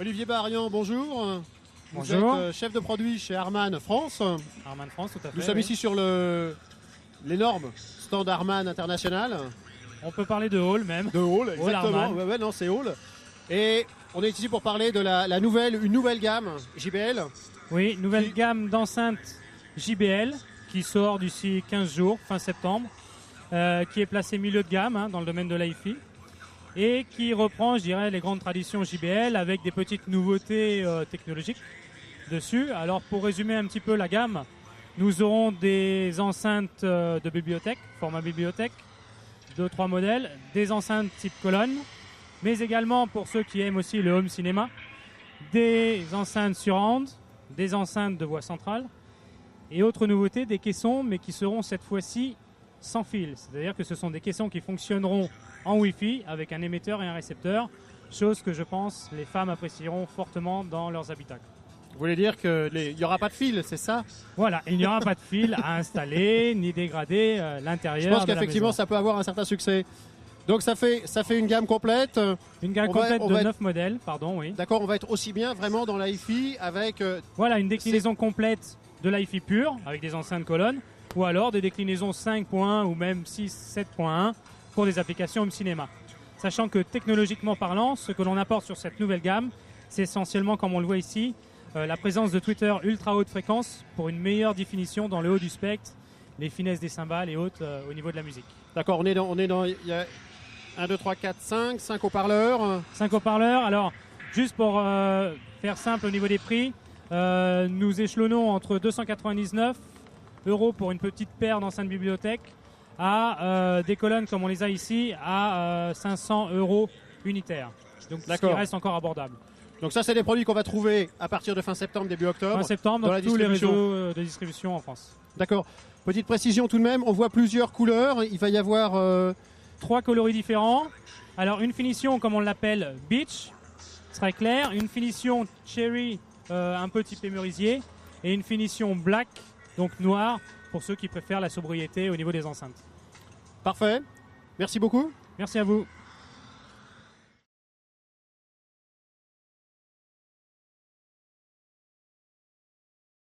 Olivier Barrian, bonjour. Bonjour. Vous êtes chef de produit chez Harman France. Harman France, tout à fait. Nous sommes ici sur l'énorme stand Harman International. On peut parler de Hall même. De Hall, exactement. Harman. Ouais, non, c'est Hall. Et on est ici pour parler de une nouvelle gamme JBL. Oui, nouvelle gamme d'enceintes JBL qui sort d'ici 15 jours, fin septembre, qui est placée milieu de gamme dans le domaine de l'hi-fi et qui reprend, je dirais, les grandes traditions JBL avec des petites nouveautés technologiques dessus. Alors pour résumer un petit peu la gamme, nous aurons des enceintes de bibliothèque, format bibliothèque, 2-3 modèles, des enceintes type colonne, mais également pour ceux qui aiment aussi le home cinéma, des enceintes surround, des enceintes de voix centrale et autres nouveautés, des caissons, mais qui seront cette fois-ci sans fil. C'est-à-dire que ce sont des caissons qui fonctionneront en Wi-Fi avec un émetteur et un récepteur, chose que je pense les femmes apprécieront fortement dans leurs habitacles. Vous voulez dire qu'il n'y aura pas de fil, c'est ça? Voilà, il n'y aura pas de fil à installer ni dégrader l'intérieur. Je pense qu'effectivement ça peut avoir un certain succès. Donc ça fait une gamme complète. Une gamme complète de 9 modèles, pardon, oui. D'accord, on va être aussi bien vraiment dans l'hi-fi avec... Voilà, une déclinaison complète de l'hi-fi pure avec des enceintes colonnes ou alors des déclinaisons 5.1 ou même 6, 7.1 pour des applications home cinéma. Sachant que technologiquement parlant, ce que l'on apporte sur cette nouvelle gamme, c'est essentiellement, comme on le voit ici, la présence de tweeters ultra haute fréquence pour une meilleure définition dans le haut du spectre, les finesses des cymbales et autres au niveau de la musique. D'accord, il y a 1, 2, 3, 4, 5 haut-parleurs. 5 haut-parleurs. Alors, juste pour faire simple au niveau des prix, nous échelonnons entre 299 € pour une petite paire d'enceintes bibliothèque à des colonnes comme on les a ici à 500 € unitaires. Donc, ce qui reste encore abordable. Donc ça, c'est des produits qu'on va trouver à partir de fin septembre, début octobre. Fin septembre, dans tous les réseaux de distribution en France. D'accord. Petite précision tout de même, on voit plusieurs couleurs. Il va y avoir... 3 coloris différents. Alors une finition, comme on l'appelle, beach, très clair. Une finition cherry, un peu typé merisier. Et une finition black, donc noir, pour ceux qui préfèrent la sobriété au niveau des enceintes. Parfait. Merci beaucoup. Merci à vous.